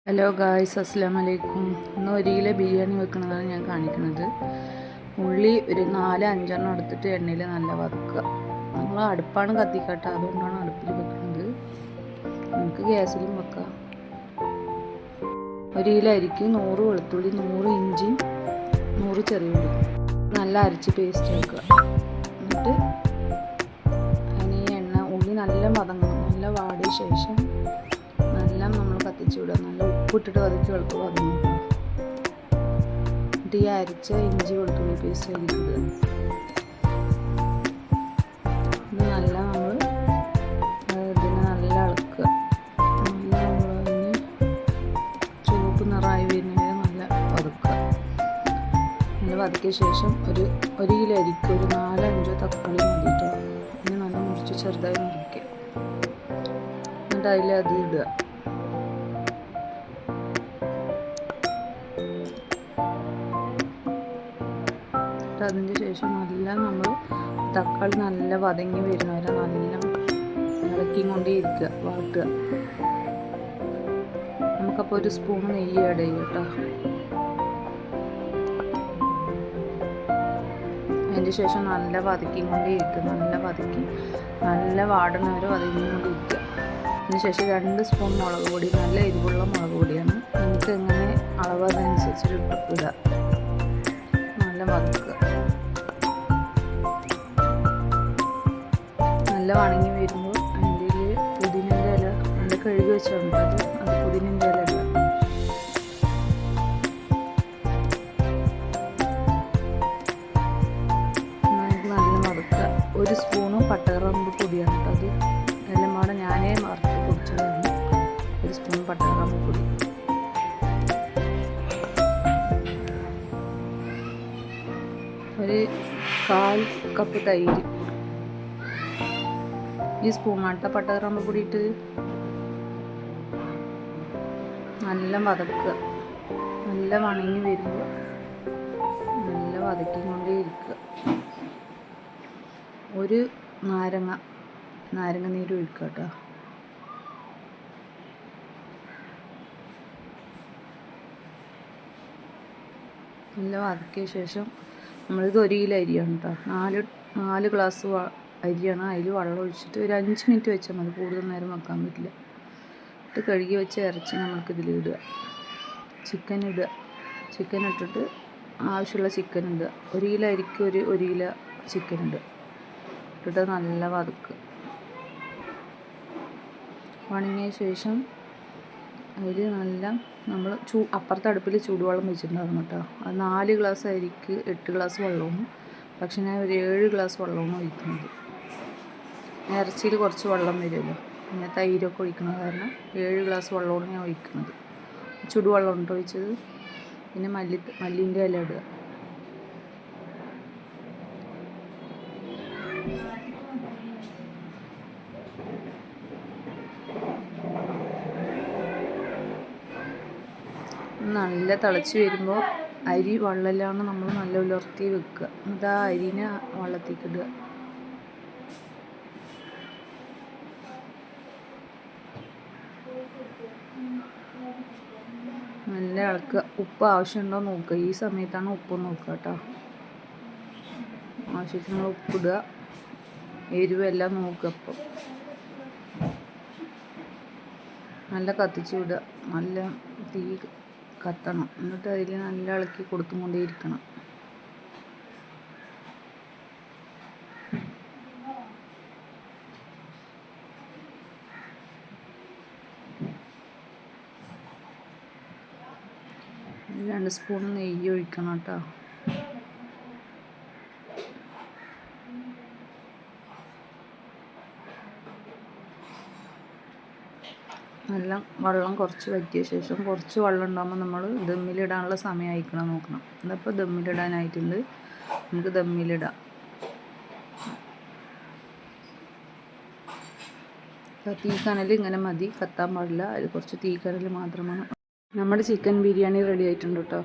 Hello guys, അസ്സലാമു അലൈക്കും. ഇന്ന് 1 കിലോ ബിരിയാണി വെക്കുന്നതാണ് ഞാൻ കാണിക്കുന്നത്. ഉള്ളി ഒരു 4-5 എടുത്തിട്ട് എണ്ണയിൽ നല്ല വറുക്കുക. നമ്മൾ അടുപ്പാണ് കത്തിക്കട്ടെ, അതുകൊണ്ടാണ് അടുപ്പിൽ വെക്കുന്നത്. നമുക്ക് ഗ്യാസിലും വെക്കാം. 1 കിലോ അരിക്ക് 100 വെളുത്തുള്ളി, 100 ഇഞ്ചി, 100 ചെറിയ ഉള്ളി നല്ല അരച്ച് പേസ്റ്റ് ആക്കുക. എന്നിട്ട് അതിന് എണ്ണ ഉള്ളി നല്ല വതങ്ങണം. നല്ല വാടിയ ശേഷം നല്ല നമ്മൾ കത്തിച്ച് വിടുക. നല്ല ഉപ്പിട്ടിട്ട് വതക്കി വെളുപ്പ് വതങ്ങും. എന്നിട്ട് ഈ അരച്ച ഇഞ്ചി വെളുത്തുള്ളി പേസ്റ്റ് അതിലിടുക. ഇത് നല്ല നമ്മൾ ഇതിനെ നല്ല ഇളക്കുക. നല്ല നമ്മളതിന് ചുവപ്പ് നിറമായി വരുന്നതിന് നല്ല വതക്കുക. നല്ല വതക്കിയ ശേഷം ഒരു കിലോ അരിക്ക് ഒരു 4-5 തക്കാളി മതിട്ടോ. അതിന് നല്ല മുറിച്ച് ചെറുതായി മുറിക്കുക. എന്നിട്ട് അതിൽ അത് ഇടുക. അതിന് ശേഷം നല്ല നമ്മൾ തക്കാളി നല്ല വതങ്ങി വരുന്നവരെ നല്ല ഇളക്കിക്കൊണ്ടേ ഇരിക്കുക, വാട്ടുക. നമുക്കപ്പോൾ ഒരു സ്പൂൺ നെയ്യ് ആഡ് ചെയ്യും കേട്ടോ. അതിന് ശേഷം നല്ല വതക്കിക്കൊണ്ടേ ഇരിക്കുക. നല്ല വതക്കി നല്ല വാടുന്നവരെ വതക്കിക്കൊണ്ടേ ഇരിക്കുക. അതിന് ശേഷം 2 സ്പൂൺ മുളക് പൊടി, നല്ല എരിവുള്ള മുളക് പൊടിയാണ്. നമുക്ക് എങ്ങനെ അളവ് അതനുസരിച്ച് ഇടുക. നല്ല വതക്കുക. നല്ല വണങ്ങി വരുമ്പോൾ അതിൻ്റെ പുതിനൻ്റെ ഇല നല്ല കഴുകി വെച്ചിട്ടുണ്ട്. അത് പുതിനൻ്റെ ഇല ഇടുക. നല്ല വറുക്കുക. 1 സ്പൂണ് പട്ടഗ്രാമ്പ് പൊടിയാണ് കേട്ടോ. അത് എല്ലാം കൂടെ ഞാനേ വറുത്ത് പൊടിച്ചതാണ്. 1 സ്പൂൺ പട്ടഗ്രാമ്പ് പൊടി. ഒരു 1/4 കപ്പ് തൈര്. ഈ സ്പൂണാട്ട പട്ടഗ്രാമ്പ് പൊടി ഇട്ട് നല്ല വതക്കുക. നല്ല വണങ്ങി വരുമ്പോൾ നല്ല വതക്കിക്കൊണ്ടേ ഇരിക്കുക. ഒരു നാരങ്ങ നീര് ഒഴിക്കുക കേട്ടോ. നല്ല വതക്കിയ ശേഷം നമ്മളിത് 1 കിലോ അരിയാണ് കേട്ടോ. 4 ഗ്ലാസ് അരിയാണ്. അതിൽ വെള്ളം ഒഴിച്ചിട്ട് ഒരു 5 മിനിറ്റ് വെച്ചാൽ മതി. കൂടുതൽ നേരം വെക്കാൻ പറ്റില്ല. ഇത് കഴുകി വെച്ച് ഇറച്ചി നമുക്കിതിൽ ഇടുക. ചിക്കൻ ഇടുക. ചിക്കൻ ഇട്ടിട്ട് ആവശ്യമുള്ള ചിക്കൻ ഇടുക. 1 കിലോ അരിക്ക് 1 കിലോ ചിക്കൻ ഇടുക. ഇട്ടിട്ട് നല്ല വതക്കുക. വണങ്ങിയ ശേഷം അതിൽ നല്ല നമ്മൾ അപ്പുറത്തെ അടുപ്പിൽ ചൂടുവെള്ളം വെച്ചിട്ടുണ്ടാകും കേട്ടോ. അത് 4 ഗ്ലാസ് അരിക്ക് 8 ഗ്ലാസ് വെള്ളവും, പക്ഷെ ഞാൻ ഒരു 7 ഗ്ലാസ് വെള്ളമാണ് ഒഴിക്കുന്നത്. ഇറച്ചിയിൽ കുറച്ച് വെള്ളം വരുമല്ലോ, പിന്നെ തൈരൊക്കെ ഒഴിക്കുന്നത് കാരണം 7 ഗ്ലാസ് വെള്ളമാണ് ഞാൻ ഒഴിക്കുന്നത്. ചുടുവെള്ളം ഉണ്ട് ഒഴിച്ചത്. പിന്നെ മല്ലിൻ്റെ ഇല ഇടുക. നല്ല തിളച്ച് വരുമ്പോൾ അരി വെള്ളമില്ലാണ്ട് നമ്മൾ നല്ല ഉലർത്തി വെക്കുക. എന്നിട്ട് ആ അരിനെ വെള്ളത്തേക്ക് ഇടുക. നല്ല ഇളക്കുക. ഉപ്പ് ആവശ്യമുണ്ടോ നോക്കുക. ഈ സമയത്താണ് ഉപ്പ് നോക്കുക കേട്ടോ. ആവശ്യത്തിനുള്ള ഉപ്പിടുക. എരിവെല്ലാം നോക്കുക. അപ്പം നല്ല കത്തിച്ച് വിടുക. നല്ല തീ കത്തണം. എന്നിട്ട് അതിൽ നല്ല ഇളക്കി കൊടുത്തും കൊണ്ടേ ഇരിക്കണം. രണ്ട് സ്പൂൺ നെയ്യ് ഒഴിക്കണം കേട്ടോ. നല്ല വെള്ളം കുറച്ച് വറ്റിയ ശേഷം കുറച്ച് വെള്ളം ഉണ്ടാകുമ്പോൾ നമ്മൾ ദമ്മിലിടാനുള്ള സമയം അയക്കണം നോക്കണം. അതപ്പോൾ ദമ്മിലിടാനായിട്ടുണ്ട്. നമുക്ക് ദമ്മിലിടാം. തീ കനൽ ഇങ്ങനെ മതി, കത്താൻ പാടില്ല. അതിൽ കുറച്ച് തീ കനൽ മാത്രമാണ്. നമ്മുടെ ചിക്കൻ ബിരിയാണി റെഡി ആയിട്ടുണ്ട് കേട്ടോ.